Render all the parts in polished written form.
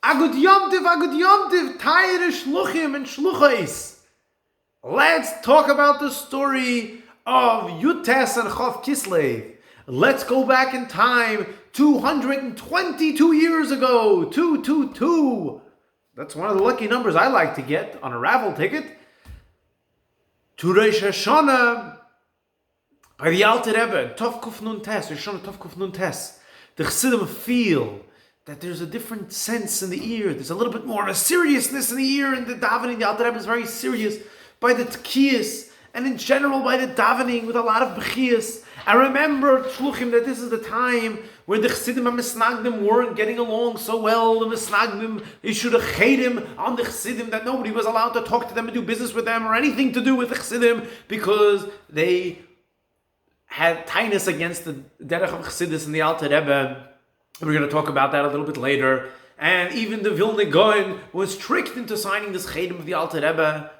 Agud Yom Tiv, Tayre Shluchim and Shluchais. Let's talk about the story of Yutes and Chof Kislev. Let's go back in time 222 years ago. 222. That's one of the lucky numbers I like to get on a raffle ticket. To Rosh Hashanah by the Alter Rebbe, Tov Kuf Nun Tes, Rosh Hashanah Tov Kuf Nun Tes. The Chassidim feel that there's a different sense in the ear. There's a little bit more of a seriousness in the ear, and the davening. The Alter Rebbe is very serious by the tkiyas, and in general by the davening with a lot of bechiyas. I remember, Shluchim, that this is the time where the Chassidim and Misnagdim weren't getting along so well. The Misnagdim issued a chedim on the Chassidim that nobody was allowed to talk to them and do business with them or anything to do with the Chassidim because they had tightness against the derech of Chassidus and the Alter Rebbe. We're going to talk about that a little bit later. And even the Vilna Gaon was tricked into signing this chedim of the Alter Rebbe.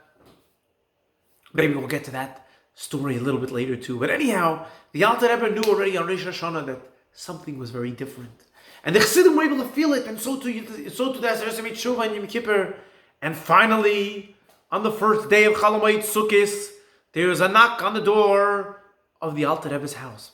Maybe we'll get to that story a little bit later too. But anyhow, the Alter Rebbe knew already on Rosh Hashanah that something was very different. And the Chassidim were able to feel it, and so too the Aseret Tshuva and Yom Kippur. And finally, on the first day of Chol Hamoed Sukkos, there was a knock on the door of the Alter Rebbe's house.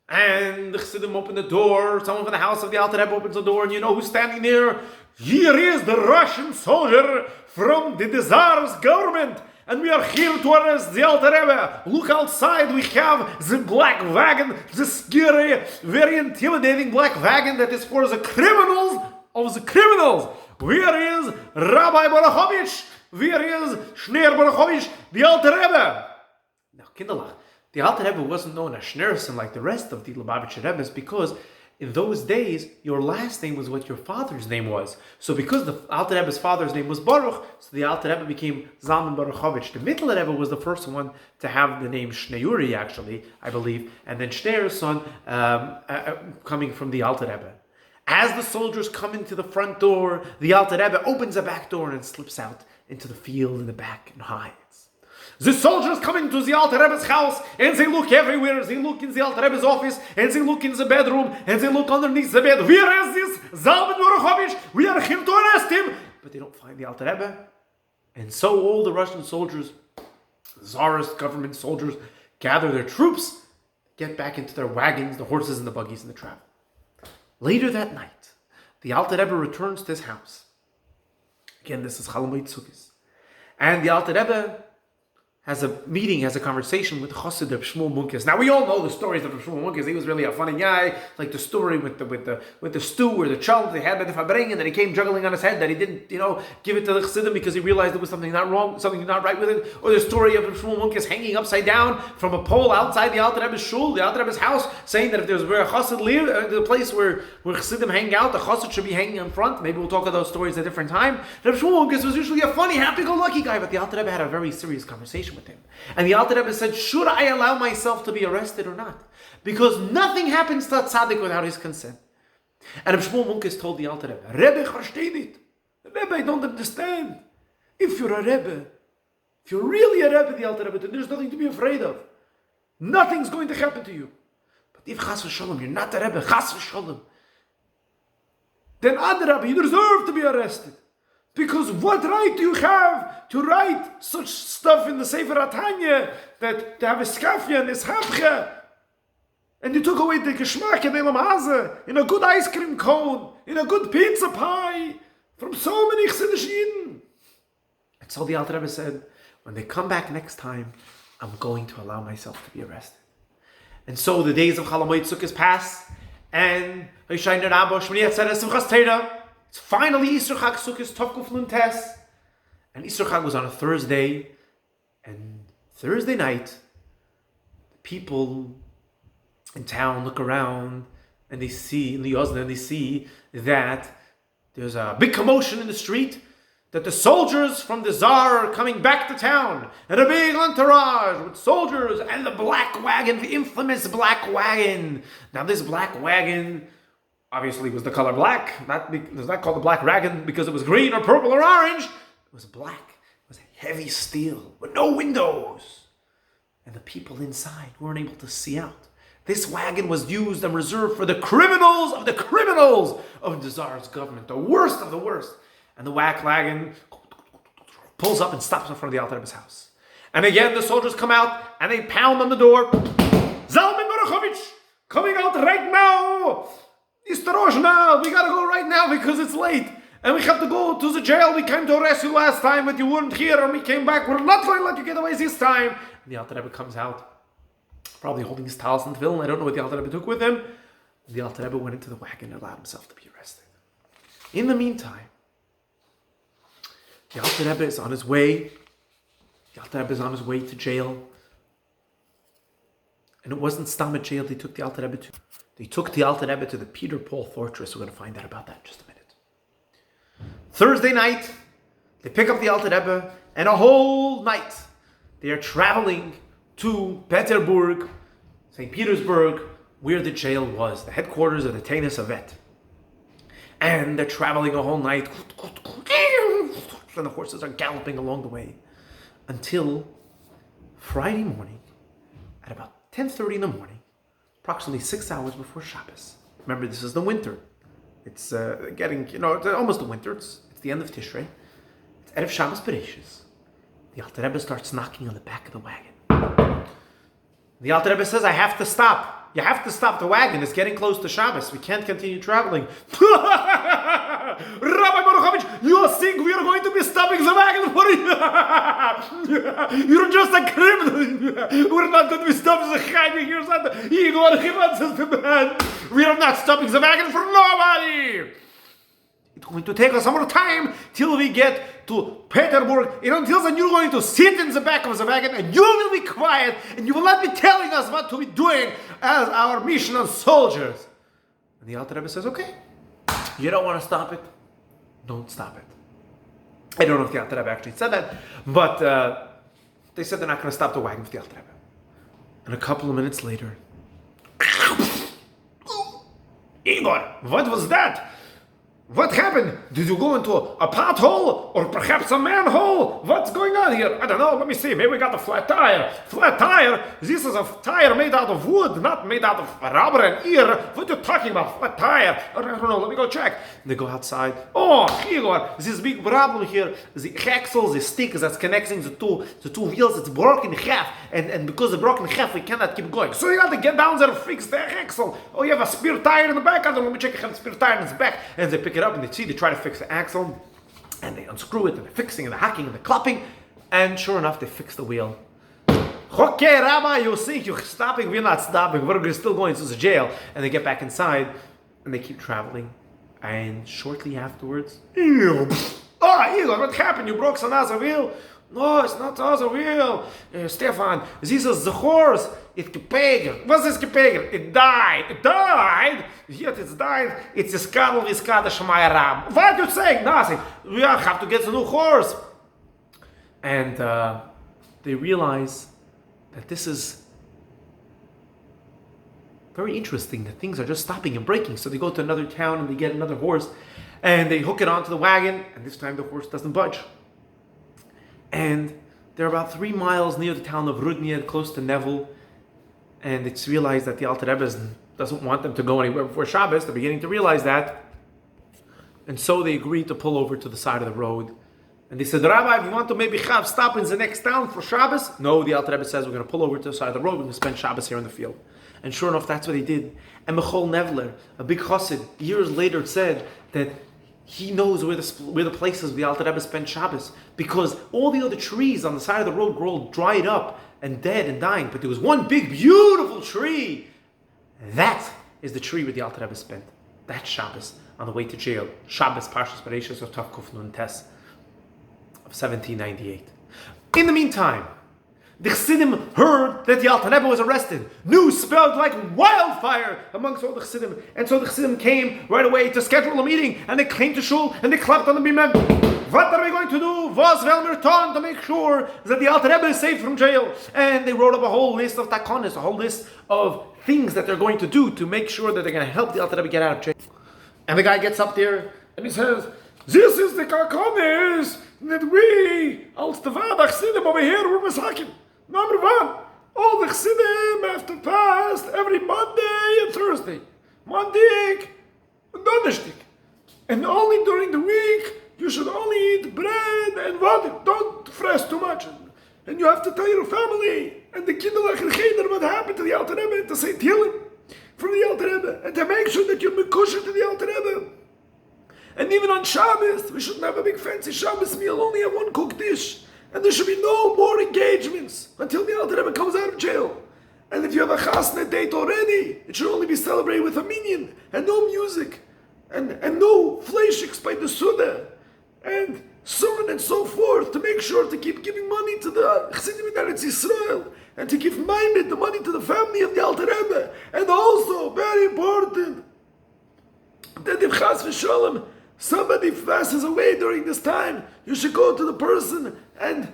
And the Chassidim opened the door. Someone from the house of the Alter Rebbe opens the door, and you know who's standing there? Here is the Russian soldier from the Tsar's government, and we are here to arrest the Alter Rebbe. Look outside, we have the black wagon, the scary, very intimidating black wagon that is for the criminals of the criminals. Where is Rabbi Barachovich? Where is Shneir Barachovich, the Alter Rebbe? Now, Kinderlach, the Alter Rebbe wasn't known as Schneerson like the rest of the Lubavitcher Rebbes because in those days, your last name was what your father's name was. So because the Alter Rebbe's father's name was Baruch, so the Alter Rebbe became Zalman Baruchovich. The Mittler Rebbe was the first one to have the name Shneuri, actually, I believe, and then Schneerson coming from the Alter Rebbe. As the soldiers come into the front door, the Alter Rebbe opens the back door and slips out into the field in the back and hides. The soldiers come into the Alter Rebbe's house and they look everywhere. They look in the Alter Rebbe's office and they look in the bedroom and they look underneath the bed. Where is this Zalman Baruchovich? We are here to arrest him. But they don't find the Alter Rebbe. And so all the Russian soldiers, Tsarist government soldiers, gather their troops, get back into their wagons, the horses and the buggies and the travel. Later that night, the Alter Rebbe returns to his house. Again, this is Chol Hamoed Sukkos. And the Alter Rebbe has a meeting, has a conversation with Chassid of Shmuel Munkes. Now we all know the stories of Shmuel Munkes. He was really a funny guy, like the story with the stew or the chal they had by the Fabring, and then he came juggling on his head that he didn't, give it to the Chassidim because he realized there was something not wrong, something not right with it. Or the story of Shmuel Munkes hanging upside down from a pole outside the Alter Rebbe's shul, the Alter Rebbe's house, saying that if there's where a Chassid live, the place where Chassidim hang out, the Chassid should be hanging in front. Maybe we'll talk about those stories at a different time. Shmuel Munkes was usually a funny, happy-go-lucky guy, but the Alter Rebbe had a very serious conversation with him. And the Alter Rebbe said, should I allow myself to be arrested or not? Because nothing happens to a tzaddik without his consent. And Shmuel Munkes told the Alter Rebbe, Rebbe, versteh nicht. Rebbe, I don't understand. If you're a Rebbe, if you're really a Rebbe, the Alter Rebbe, then there's nothing to be afraid of. Nothing's going to happen to you. But if chas v'shalom, you're not a Rebbe, chas v'shalom, then Adrabah, you deserve to be arrested. Because what right do you have to write such stuff in the Sefer HaTanya that to have a skafia and a schapcha, and you took away the geschmack in Elam Hazeh, in a good ice cream cone, in a good pizza pie, from so many Chassidish Yidden. And so the Alter Rebbe said, when they come back next time, I'm going to allow myself to be arrested. And so the days of Chol Hamoed Sukkos pass, and Hoshayna Rabbah, Shmini Atzeres, Simchas Torah. It's finally Easter Chag Sukkos, Tov Kuf Nun Tes. And Easter Chag was on a Thursday. And Thursday night, the people in town look around and they see, in the Yozna, and they see that there's a big commotion in the street, that the soldiers from the Tsar are coming back to town. And a big entourage with soldiers and the black wagon, the infamous black wagon. Now this black wagon obviously was the color black. It was not called the black wagon because it was green or purple or orange. It was black. It was heavy steel with no windows. And the people inside weren't able to see out. This wagon was used and reserved for the criminals of the Tsar's government, the worst of the worst. And the wagon pulls up and stops in front of the Alter Rebbe's house. And again, the soldiers come out and they pound on the door. Zalman Baruchovich, coming out right now. Istorozhna, we gotta go right now because it's late. And we have to go to the jail. We came to arrest you last time, but you weren't here, and we came back. We're not going to let you get away this time. And the Alter Rebbe comes out, probably holding his talis and tefillin. I don't know what the Alter Rebbe took with him. And the Alter Rebbe went into the wagon and allowed himself to be arrested. In the meantime, the Alter Rebbe is on his way. The Alter Rebbe is on his way to jail. And it wasn't Stammet jail they took the Alter Rebbe to. They took the Alter Rebbe to the Peter Paul fortress. We're going to find out about that in just a minute. Thursday night, they pick up the Alter Rebbe, and a whole night they are traveling to Peterburg, St. Petersburg, where the jail was, the headquarters of the Tainus Avet. And they're traveling a whole night, and the horses are galloping along the way until Friday morning at about 10:30 in the morning, approximately 6 hours before Shabbos. Remember, this is the winter. It's it's almost the winter. It's the end of Tishrei. It's Erev Shabbos Bereshis. The Alter Rebbe starts knocking on the back of the wagon. The Alter Rebbe says, I have to stop. You have to stop the wagon. It's getting close to Shabbos. We can't continue traveling. Rabbi Baruchovich, you think we are going to be stopping the wagon for you? You're just a criminal. We're not going to be stopping the wagon. We are not stopping the wagon for nobody. It's going to take us some more time till we get to Peterburg. And until then, you're going to sit in the back of the wagon and you will be quiet and you will not be telling us what to be doing as our mission as soldiers. And the Alter Rebbe says, okay, you don't want to stop it? Don't stop it. I don't know if the Alter Rebbe actually said that, but they said they're not going to stop the wagon with the Alter Rebbe. And a couple of minutes later, Igor, what was that? What happened? Did you go into a pothole or perhaps a manhole? What's going on here? I don't know. Let me see. Maybe we got a flat tire. Flat tire? This is a tire made out of wood, not made out of rubber and air. What are you talking about? Flat tire? I don't know. Let me go check. They go outside. Oh, Igor, this big problem here. The axle, the stick that's connecting the two wheels, it's broken in half. And because it's broken in half, we cannot keep going. So you got to get down there and fix the axle. Oh, you have a spare tire in the back? I don't know. Let me check if you have a spare tire in the back. And they pick it up and they try to fix the axle, and they unscrew it, and they're fixing, and they're hacking, and they're clapping, and sure enough, they fix the wheel. Okay, Rabbi, you think you're stopping? We're not stopping. We're still going to the jail. And they get back inside, and they keep traveling, and shortly afterwards, Igor, what happened? You broke some other wheel? No, it's not the other wheel. Stefan, this is the horse. It's gepegert. What's this gepegert? It died. It died? Yet it's died. It's a skadal viskada shemaya ram. What are you saying? Nothing. We have to get a new horse. And they realize that this is very interesting, that things are just stopping and breaking. So they go to another town and they get another horse and they hook it onto the wagon, and this time the horse doesn't budge. And they're about 3 miles near the town of Rudnia, close to Nevel, and it's realized that the Alter Rebbe doesn't want them to go anywhere before Shabbos. They're beginning to realize that. And so they agreed to pull over to the side of the road. And they said, Rabbi, if you want to maybe stop in the next town for Shabbos? No, the Alter Rebbe says, we're going to pull over to the side of the road. We're going to spend Shabbos here in the field. And sure enough, that's what they did. And Michol Nevler, a big chassid, years later said that he knows where the places the Alter Rebbe spent Shabbos, because all the other trees on the side of the road were all dried up and dead and dying, but there was one big, beautiful tree. That is the tree where the Alter Rebbe spent that Shabbos on the way to jail. Shabbos Parshas Bereshis of Tav Kuf Nun Tes of 1798. In the meantime, the Chassidim heard that the Alter Rebbe was arrested. News spread like wildfire amongst all the Chassidim. And so the Chassidim came right away to schedule a meeting. And they came to Shul and they clapped on the bimah. What are we going to do? Was Velmer Ton, to make sure that the Alter Rebbe is saved from jail. And they wrote up a whole list of takonis, a whole list of things that they're going to do to make sure that they're going to help the Alter Rebbe get out of jail. And the guy gets up there and he says, this is the takonis that we, als the Vada Chassidim over here, were masakin. Number one, all the Chassidim have to fast every Monday and Thursday. Monday and Donnerstag. And only during the week, you should only eat bread and water. Don't fast too much. And you have to tell your family and the kinderlach and cheder what happened to the Alter Rebbe and to say Tehillim from the Alter Rebbe. And to make sure that you're mekosher to the Alter Rebbe. And even on Shabbos, we shouldn't have a big fancy Shabbos meal, only have one cooked dish. And there should be no more engagements until the Alter Rebbe comes out of jail. And if you have a chasna date already, it should only be celebrated with a minyan, and no music, and no fleishiks by the Suda, and so on and so forth, to make sure to keep giving money to the Chassidim in Eretz Yisrael, and to give Maimed, the money to the family of the Alter Rebbe. And also, very important, that if Chas v'Shalom, somebody passes away during this time, you should go to the person and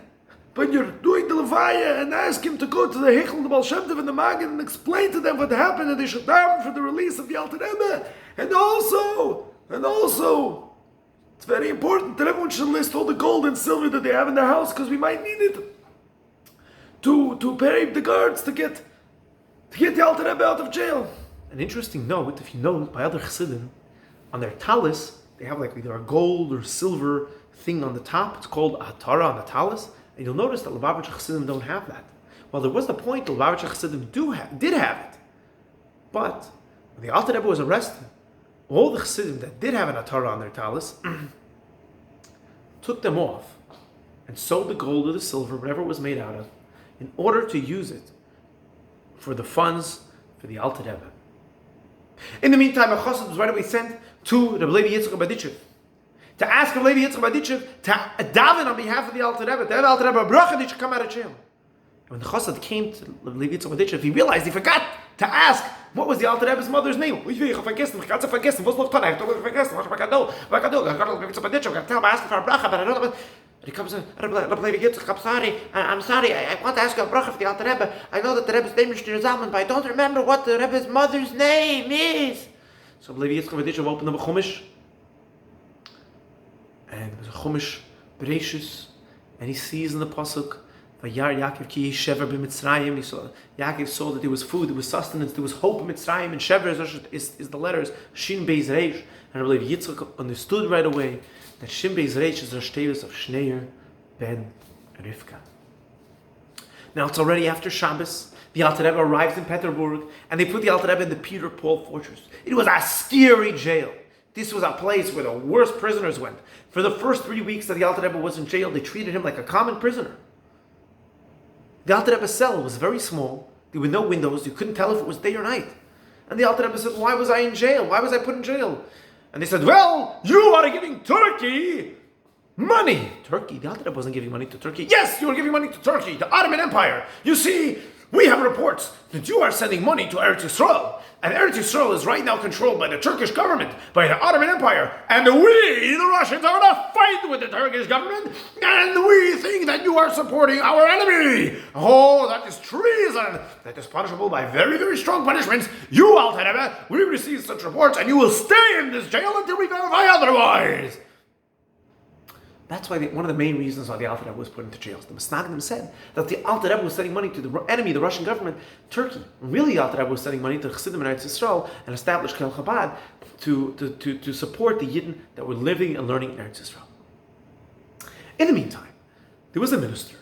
when you're doing the Levaya and ask him to go to the Hichel, the Baal Shem Tov and the Magen and explain to them what happened, and they should daven for the release of the Alter Rebbe. And also, it's very important that everyone should list all the gold and silver that they have in their house, because we might need it to pay the guards to get the Alter Rebbe out of jail. An interesting note, if you know, by other Chassidim, on their talis, they have like either a gold or silver thing on the top. It's called a Hatara on the talis. And you'll notice that Lubavitcher Chassidim don't have that. Well, there was the point that Lubavitcher Chassidim did have it. But when the Alter Rebbe was arrested, all the Chassidim that did have an Hatara on their talis took them off and sold the gold or the silver, whatever it was made out of, in order to use it for the funds for the Alter Rebbe. In the meantime, a chassid was right away sent to Rabbi Levi Yitzchak Baditchev to ask Rabbi Levi Yitzchak Baditchev to daven on behalf of the Alter Rebbe, to have Alter Rebbe a bracha that he should come out of jail. And when the chassid came to Rabbi Levi Yitzchak Baditchev, he realized he forgot to ask what was the Alter Rebbe's mother's name. Ich habe vergessen, ich habe vergessen, was noch dran? Ich habe vergessen, was kann do? I got to Rabbi Yitzchak Baditchev, I tell him I asked for a bracha, but I don't know. And he comes in, Rabbi Levi Yitzchak, I'm sorry, I want to ask you a bracha for the Alter Rebbe. I know that the Rebbe's name is Shtir Zalman, but I don't remember what the Rebbe's mother's name is. So Rabbi Levi Yitzchak Baditchev opened up a chumash, and it was a chumash Bereshis, and he sees in the pasuk, Vayar Yaakov ki shever b'Mitzrayim. He saw Yaakov saw that there was food, there was sustenance, there was hope in Mitzrayim, and shever is the letters Shin Beis Reish. And Rabbi Levi Yitzchak understood right away that Shin Beis Reish is the shtevis of Shneir ben Rivka. Now it's already after Shabbos. The Alter Rebbe arrives in Peterburg, and they put the Alter Rebbe in the Peter Paul fortress. It was a scary jail. This was a place where the worst prisoners went. For the first 3 weeks that the Alter Rebbe was in jail, they treated him like a common prisoner. The Alter Rebbe's cell was very small. There were no windows. You couldn't tell if it was day or night. And the Alter Rebbe said, why was I in jail? Why was I put in jail? And they said, well, you are giving Turkey money. Turkey? The Alter Rebbe wasn't giving money to Turkey. Yes, you were giving money to Turkey, the Ottoman Empire. You see, we have reports that you are sending money to Eretz Yisrael. And Eretz Yisrael is right now controlled by the Turkish government, by the Ottoman Empire. And we, the Russians, are going to fight with the Turkish government. And we think that you are supporting our enemy. Oh, that is treason. That is punishable by very, very strong punishments. You, Alter Rebbe, we received such reports, and you will stay in this jail until we verify otherwise. That's why one of the main reasons why the Alter Rebbe was put into jail. The Masnagdim said that the Alter Rebbe was sending money to the enemy, the Russian government, Turkey. Really, the Alter Rebbe was sending money to Chassidim in Eretz Yisrael and established Kel Chabad to support the Yidden that were living and learning in Eretz Yisrael. In the meantime, there was a minister.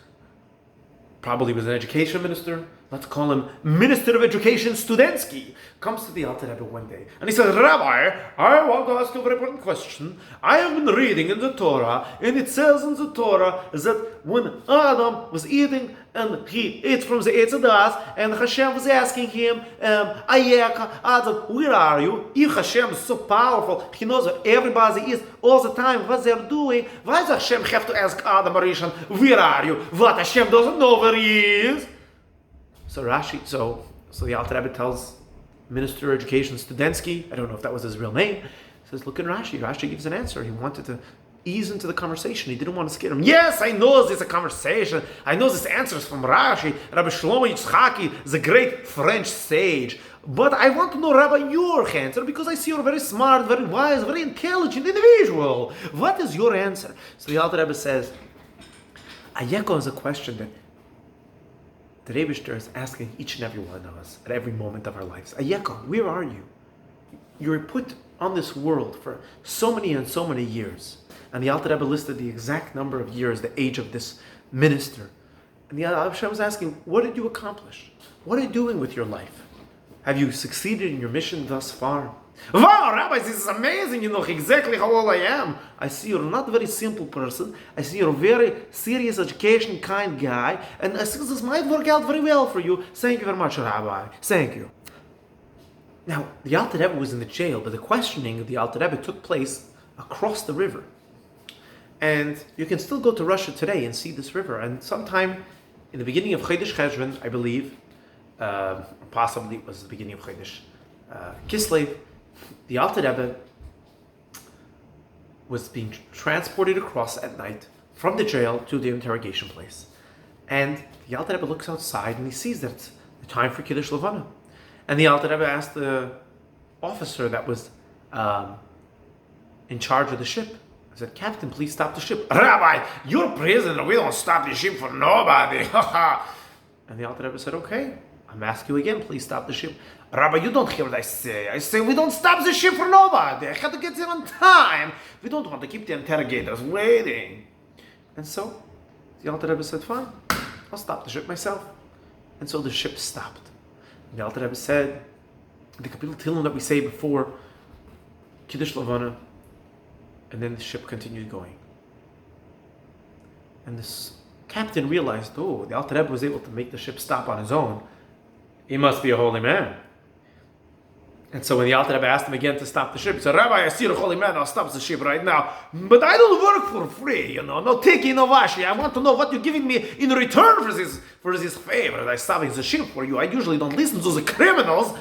Probably was an education minister. Let's call him Minister of Education Studensky. Comes to the Alter Rebbe one day and he says, Rabbi, I want to ask you a very important question. I have been reading in the Torah, and it says in the Torah that when Adam was eating and he ate from the Eitz Hadas, and Hashem was asking him, Ayeka, Adam, where are you? If Hashem is so powerful, he knows where everybody is all the time, what they're doing. Why does Hashem have to ask Adam Rishon, where are you? What, Hashem doesn't know where he is? So the Alter Rebbe tells Minister of Education Studensky, I don't know if that was his real name, says, look at Rashi. Rashi gives an answer. He wanted to ease into the conversation. He didn't want to scare him. Yes, I know this is a conversation. I know this answer is from Rashi. Rabbi Shlomo Yitzchaki is a great French sage. But I want to know, Rabbi, your answer, because I see you're very smart, very wise, very intelligent individual. What is your answer? So the Alter Rebbe says, Ayeko is a question that the Rebbeinu is asking each and every one of us at every moment of our lives, Ayeka, where are you? You were put on this world for so many and so many years. And the Alter Rebbe listed the exact number of years, the age of this minister. And the Alter Rebbe was asking, what did you accomplish? What are you doing with your life? Have you succeeded in your mission thus far? Wow, Rabbi, this is amazing. You know exactly how old I am. I see you're not a very simple person. I see you're a very serious education kind guy. And I see this might work out very well for you. Thank you very much, Rabbi. Thank you. Now, the Alter Rebbe was in the jail, but the questioning of the Alter Rebbe took place across the river. And you can still go to Russia today and see this river. And sometime in the beginning of Chodesh Cheshvan, I believe, possibly it was the beginning of Chodesh Kislev, the Alter Rebbe was being transported across at night from the jail to the interrogation place. And the Alter Rebbe looks outside and he sees that it's the time for Kiddush Levana. And the Alter Rebbe asked the officer that was in charge of the ship, I said, Captain, please stop the ship. Rabbi, you're a prisoner. We don't stop the ship for nobody. And the Alter Rebbe said, okay, I'm asking you again, please stop the ship. Rabbi, you don't hear what I say. I say we don't stop the ship for nobody. I have to get there on time. We don't want to keep the interrogators waiting. And so the Alter Rebbe said, fine, I'll stop the ship myself. And so the ship stopped. And the Alter Rebbe said, the Kapitel Tehillim that we say before Kiddush Levana, and then the ship continued going. And this captain realized, oh, the Alter Rebbe was able to make the ship stop on his own. He must be a holy man. And so when the Alter Rebbe asked him again to stop the ship, he said, Rabbi, I see you're a holy man, I'll stop the ship right now. But I don't work for free, no tiki, no washi. I want to know what you're giving me in return for this favor. I'm stopping the ship for you. I usually don't listen to the criminals.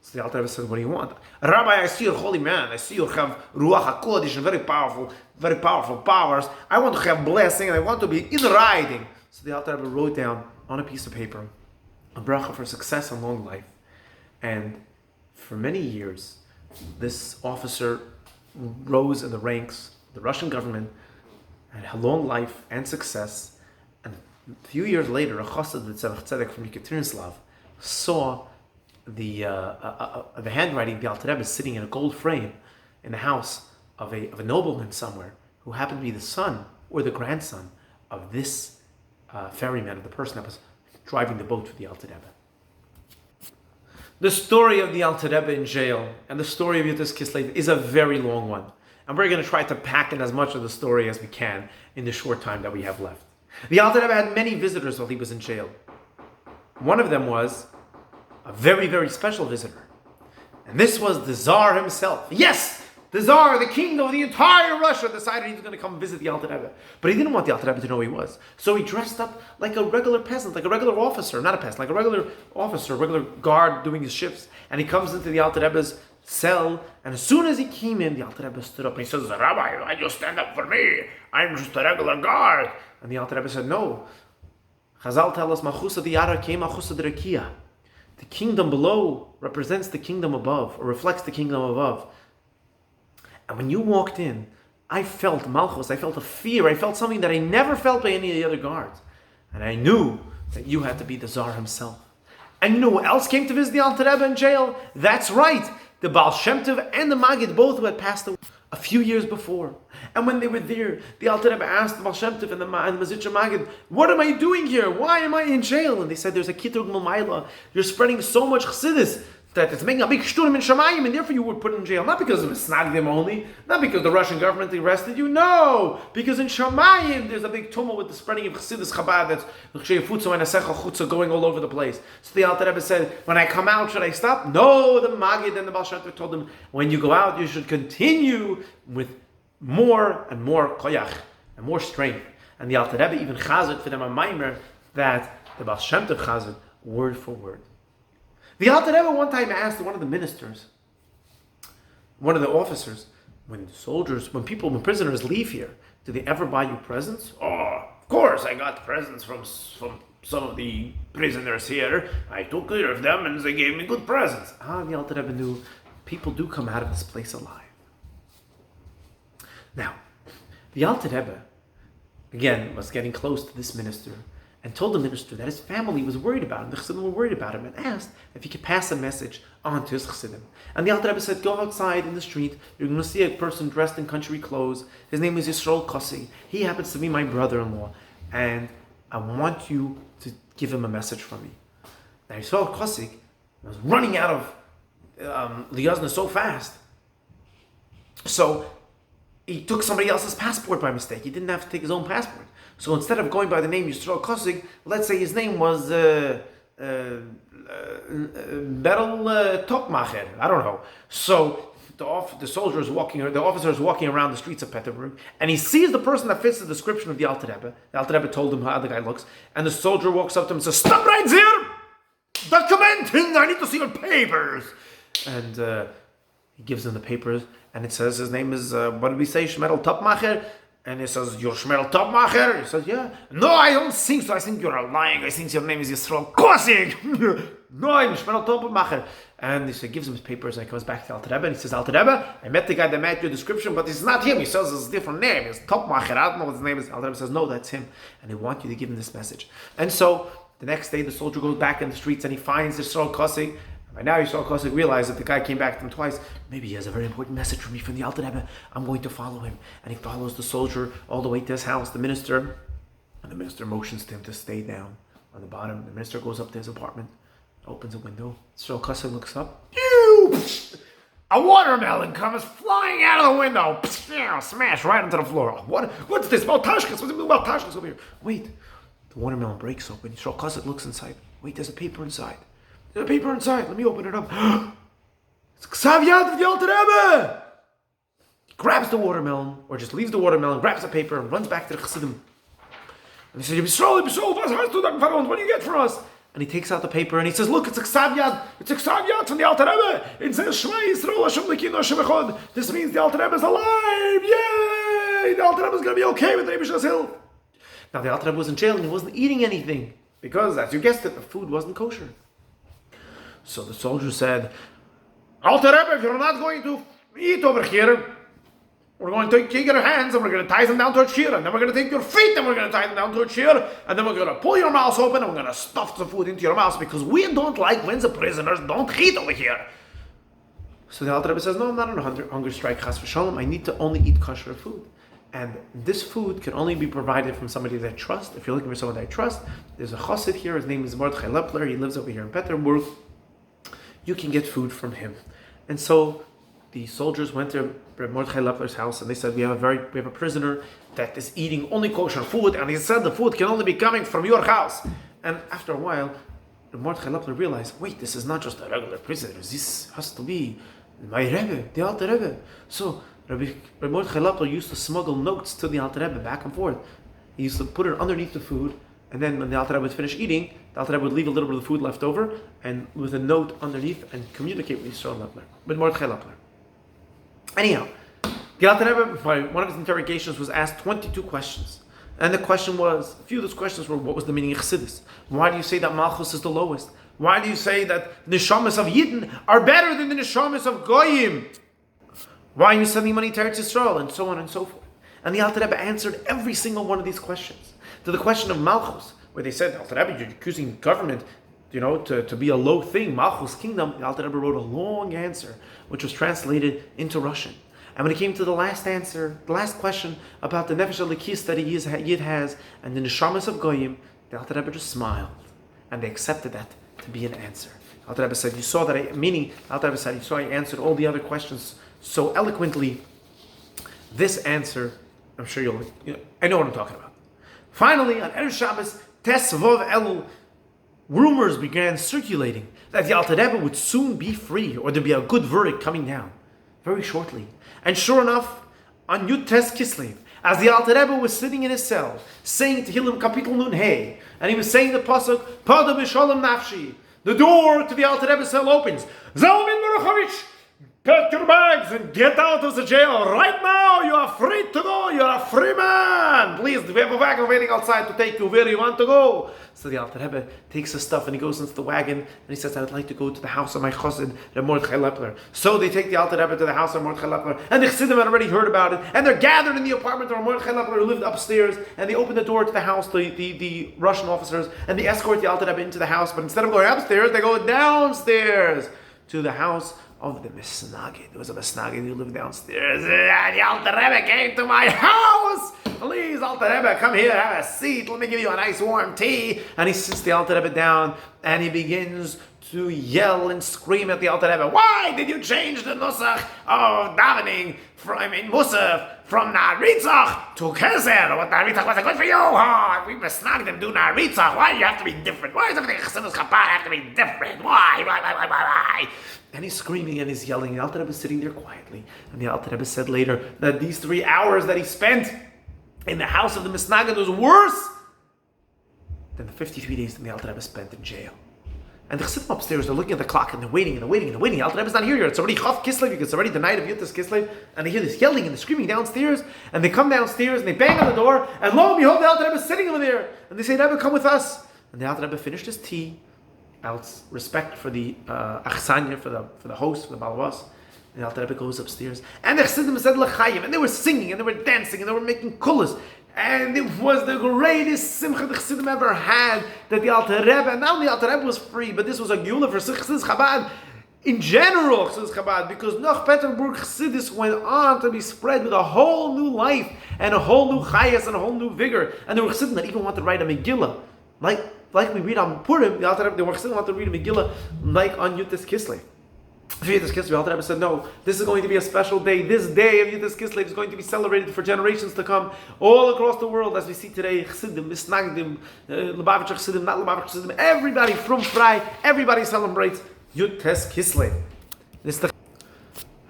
So the Alter Rebbe said, what do you want? Rabbi, I see you're a holy man. I see you have Ruach HaKodesh and very powerful powers. I want to have blessing and I want to be in writing. So the Alter Rebbe wrote down on a piece of paper a bracha for success and long life. And for many years, this officer rose in the ranks of the Russian government and had long life and success. And a few years later, a chassid tzedek from Yekaterinslav saw the handwriting of the Alter Rebbe sitting in a gold frame in the house of a nobleman somewhere who happened to be the son or the grandson of this ferryman, of the person that was driving the boat for the Alter Rebbe. The story of the Alter Rebbe in jail and the story of Yudas Kislev is a very long one. And we're going to try to pack in as much of the story as we can in the short time that we have left. The Alter Rebbe had many visitors while he was in jail. One of them was a very, very special visitor. And this was the Tsar himself. Yes! The Tsar, the king of the entire Russia, decided he was going to come visit the Alter Rebbe. But he didn't want the Alter Rebbe to know who he was. So he dressed up like a regular peasant, like a regular officer, not a peasant, like a regular officer, a regular guard doing his shifts. And he comes into the Alter Rebbe's cell. And as soon as he came in, the Alter Rebbe stood up and he says, Rabbi, why you stand up for me? I'm just a regular guard. And the Alter Rebbe said, no. Chazal tell us, Machusa diyara ke machusa d'rakia. The kingdom below represents the kingdom above, or reflects the kingdom above. And when you walked in, I felt malchus, I felt a fear, I felt something that I never felt by any of the other guards. And I knew that you had to be the Tsar himself. And you know who else came to visit the Alter Rebbe in jail? That's right, the Baal Shem Tov and the Maggid, both who had passed away a few years before. And when they were there, the Alter Rebbe asked the Baal Shem Tov and the Mazitcha Maggid, what am I doing here? Why am I in jail? And they said, there's a Kitrug Malmaila. You're spreading so much chassidus that it's making a big shturim in Shamayim, and therefore you were put in jail. Not because of Snagdim only, not because the Russian government arrested you, no! Because in Shamayim there's a big tumult with the spreading of Chassidus Chabad that's going all over the place. So the Alter Rebbe said, when I come out, should I stop? No, the Maggid and the Baal Shem Tov told him, when you go out, you should continue with more and more koyach, and more strength. And the Alter Rebbe even chazed for them a maimer that the Baal Shem Tov chazed word for word. The Alter Rebbe one time asked one of the ministers, one of the officers, when prisoners leave here, do they ever buy you presents? Oh, of course, I got presents from some of the prisoners here. I took care of them and they gave me good presents. The Alter Rebbe knew people do come out of this place alive. Now, the Alter Rebbe, again, was getting close to this minister, and told the minister that his family was worried about him, the Chassidim were worried about him, and asked if he could pass a message on to his Chassidim. And the Alter Rebbe said, go outside in the street, you're going to see a person dressed in country clothes. His name is Yisrael Kosig. He happens to be my brother-in-law, and I want you to give him a message from me. Now Yisrael Kosig was running out of Liyazna so fast. So he took somebody else's passport by mistake. He didn't have to take his own passport. So instead of going by the name Yisrael Kosig, let's say his name was Beryl Topmacher. I don't know. So the officer is walking around the streets of Petersburg, and he sees the person that fits the description of the Alter Rebbe. The Alter Rebbe told him how the guy looks, and the soldier walks up to him and says, "Stop right there! Documenting! I need to see your papers." And he gives him the papers, and it says his name is, what did we say, Shmerel Topmacher? And he says, "You're Shmerel Topmacher?" He says, "Yeah." "No, I don't think so. I think you're lying. I think your name is Yisrael Kosig." "No, I'm Shmerel Topmacher." And he gives him his papers, and he comes back to Alter Rebbe, and he says, "Alter Rebbe, I met the guy that matched your description, but it's not him. He says it's a different name. It's Topmacher. I don't know what his name is." Alter Rebbe says, "No, that's him. And I want you to give him this message." And so the next day, the soldier goes back in the streets, and he finds Yisrael Kosig. By now, Yisrael Kosig realized that the guy came back to him twice. Maybe he has a very important message for me from the Alter Rebbe. I'm going to follow him. And he follows the soldier all the way to his house, the minister. And the minister motions to him to stay down on the bottom. The minister goes up to his apartment, opens a window. Yisrael Kosig looks up. A watermelon comes flying out of the window. Smash right into the floor. What's this? Baltashkas. What's Baltashkas over here? Wait. The watermelon breaks open. Yisrael Kosig looks inside. Wait, there's a paper inside. There's a paper inside. Let me open it up. It's Ksav Yad of the Alter Rebbe. He grabs the watermelon, or just leaves the watermelon, grabs the paper, and runs back to the Chassidim. And he says, Yisrael, what do you get for us? And he takes out the paper and he says, look, it's a Ksav Yad. It's a Ksav Yad from the Alter Rebbe. It says, Shema Yisrael Hashem Lekinu Hashem Echad. This means the Alter Rebbe is alive. Yay! The Alter Rebbe is going to be okay with the Rebbe Hill. Now, the Alter Rebbe was in jail and he wasn't eating anything because, as you guessed it, the food wasn't kosher. So the soldier said, Alter Rebbe, if you're not going to eat over here, we're going to take your hands and we're going to tie them down to a chair, and then we're going to take your feet and we're going to tie them down to a chair, and then we're going to pull your mouth open and we're going to stuff the food into your mouth because we don't like when the prisoners don't eat over here. So the Alter Rebbe says, no, I'm not on a hunger strike, chas v'shalom. I need to only eat kosher food. And this food can only be provided from somebody that I trust. If you're looking for someone that I trust, there's a chassid here. His name is Mordechai Lepler. He lives over here in Petersburg. You can get food from him. And so the soldiers went to Mordechai Lepler's house and they said, we have a prisoner that is eating only kosher food, and he said the food can only be coming from your house. And after a while, Mordechai Lepler realized, wait, this is not just a regular prisoner. This has to be my Rebbe, the Alter Rebbe. So Rabbi Mordechai Lepler used to smuggle notes to the Alter Rebbe back and forth. He used to put it underneath the food, and then when the Alter Rebbe would finish eating, the Alter Rebbe would leave a little bit of the food left over, and with a note underneath, and communicate with Yisrael Lepler, with Mordechai Lepler. Anyhow, the Alter Rebbe, by one of his interrogations, was asked 22 questions. And the question was, a few of those questions were, what was the meaning of Chassidus? Why do you say that Malchus is the lowest? Why do you say that the Neshamas of Yidden are better than the Neshamas of Goyim? Why are you sending money to Eretz Yisrael? And so on and so forth. And the Alter Rebbe answered every single one of these questions. To the question of Malchus, where they said, Alter Rebbe, you're accusing government, to be a low thing, Malchus kingdom. The Alter Rebbe wrote a long answer, which was translated into Russian. And when it came to the last answer, the last question about the Nefesh HaLekis that Yid has, and the Neshamas of Goyim, the Alter Rebbe just smiled. And they accepted that to be an answer. Alter Rebbe said, Alter Rebbe said, you saw I answered all the other questions so eloquently. This answer, I'm sure I know what I'm talking about. Finally, on Erev Shabbos, Tes Vov Elul, rumors began circulating that the Alter Rebbe would soon be free, or there'd be a good verdict coming down very shortly. And sure enough, on Yud Tes Kislev, as the Alter Rebbe was sitting in his cell, saying Tehillim Kapitel Nun Hey, and he was saying the pasuk, Pada B'Shalom Nafshi, the door to the Alter Rebbe's cell opens. Zalman Baruchovich, pack your bags and get out of the jail right now. You are free to go. you're a free man. Please, we have a wagon waiting outside to take you where you want to go. So the Alter Rebbe takes his stuff and he goes into the wagon and he says, I would like to go to the house of my chassid, Reb Mordechai Lepler. So they take the Alter Rebbe to the house of Mordechai Lepler, and the chassidim had already heard about it, and they're gathered in the apartment of Mordechai Lepler, who lived upstairs, and they open the door to the house, the Russian officers, and they escort the Alter Rebbe into the house, but instead of going upstairs, they go downstairs to the house of the Misnagid. There was a Misnagid who lived downstairs. The Alter Rebbe came to my house. Please, Alter Rebbe, come here, have a seat. Let me give you a nice warm tea. And he sits the Alter Rebbe down and he begins to yell and scream at the Alter Rebbe. Why did you change the nusach of davening Musaf from Naritzach to Keser? What Naritzach wasn't good for you? Oh, we Misnagid them do Naritzach. Why do you have to be different? Why does everything Chassidus Chabad have to be different? Why? And he's screaming and he's yelling. The Alter Rebbe is sitting there quietly. And the Alter Rebbe said later that these 3 hours that he spent in the house of the Misnagid was worse than the 53 days that the Alter Rebbe spent in jail. And the Chassidim upstairs, they're looking at the clock and they're waiting. The Alter Rebbe's not here yet. It's already Chav Kislev. It's already the night of Yutas Kislev. And they hear this yelling and the screaming downstairs. And they come downstairs and they bang on the door. And lo and behold, the Alter Rebbe's sitting over there. And they say, Rebbe, come with us. And the Alter Rebbe finished his tea, out of respect for the achsanya, for the host, for the balabas. And the Alter Rebbe goes upstairs. And the Chassidim said l'chayim. And they were singing and they were dancing and they were making kulas. And it was the greatest simcha the Chassidim ever had, that the Alter Rebbe, and not only the Alter Rebbe was free, but this was a geula for Chassidus Chabad in general, Chassidus Chabad, because Noch Peterburg Chassidus went on to be spread with a whole new life and a whole new chayas and a whole new vigor. And there were Chassidim that even wanted to write a Megillah, like we read on Purim. The Alter Rebbe, there were Chassidim wanted to read a Megillah like on Yutas Kislev. For Yutas Kislev, the Alter Rebbe said, no, this is going to be a special day. This day of Yutas Kislev is going to be celebrated for generations to come all across the world, as we see today. Chassidim, Misnagdim, Lubavitcher Chassidim, not Lubavitcher Chassidim, everybody from Fry, everybody celebrates Yutas Kislev.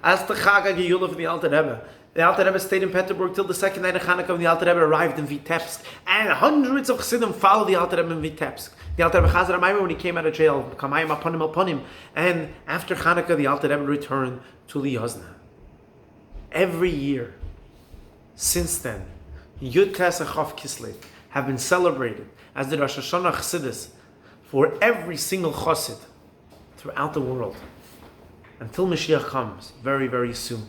As the Chag HaGeula for the Alter Rebbe. The Alter Rebbe stayed in Peterburg till the second night of Hanukkah when the Alter Rebbe arrived in Vitebsk. And hundreds of Chassidim followed the Alter Rebbe in Vitebsk. The Alter Rebbe Chazar HaMaimon, when he came out of jail, Kamayim Aponim. And after Hanukkah, the Alter Rebbe returned to Liyozna. Every year, since then, Yud Tes Chav Kislev have been celebrated as the Rosh Hashanah Chassidus for every single Chassid throughout the world, until Mashiach comes very, very soon.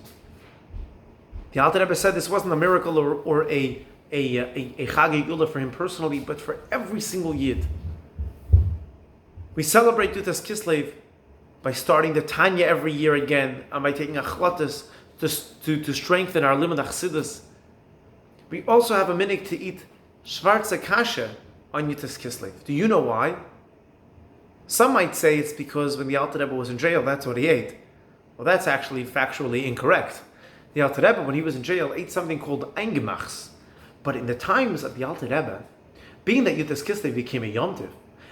The Alter Rebbe said this wasn't a miracle or a Chag HaGeula for him personally, but for every single Yid. We celebrate Yutas Kislev by starting the Tanya every year again, and by taking achlatas to strengthen our limud achsidus. We also have a minhag to eat shvartze kasha on Yutas Kislev. Do you know why? Some might say it's because when the Alter Rebbe was in jail, that's what he ate. Well, that's actually factually incorrect. The Alter Rebbe, when he was in jail, ate something called eingemachs. But in the times of the Alter Rebbe, being that Yutas Kislev became a Yom Tov,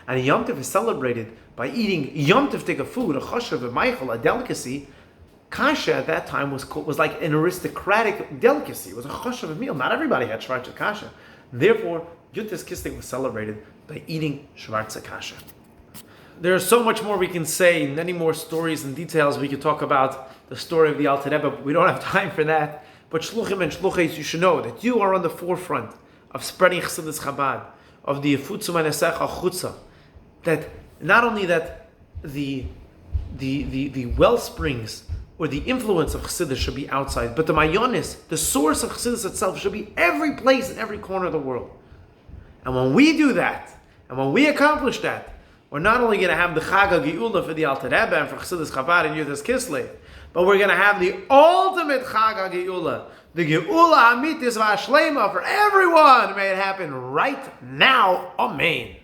and a Yom Tov is celebrated by eating Yom Tov food, a choshev, a meichel, a delicacy, kasha at that time was like an aristocratic delicacy. It was a choshev, a meal. Not everybody had shvartze kasha. Therefore, Yutas Kislev was celebrated by eating shvartze kasha. There's so much more we can say, many more stories and details we could talk about the story of the Alter Rebbe, but we don't have time for that. But shluchim and shluches, you should know that you are on the forefront of spreading Chassidus Chabad, of the Yefutzu Manesecha Chutza. That not only that the well springs or the influence of Chassidus should be outside, but the Mayonis, the source of Chassidus itself, should be every place in every corner of the world. And when we do that, and when we accomplish that, we're not only going to have the Chag HaGeula for the Alter Rebbe and for Chassidus Chabad and Yudas Kislev, but we're going to have the ultimate Chag HaGeula, the Geula Amitis V'Ashlema for everyone. May it happen right now. Amen.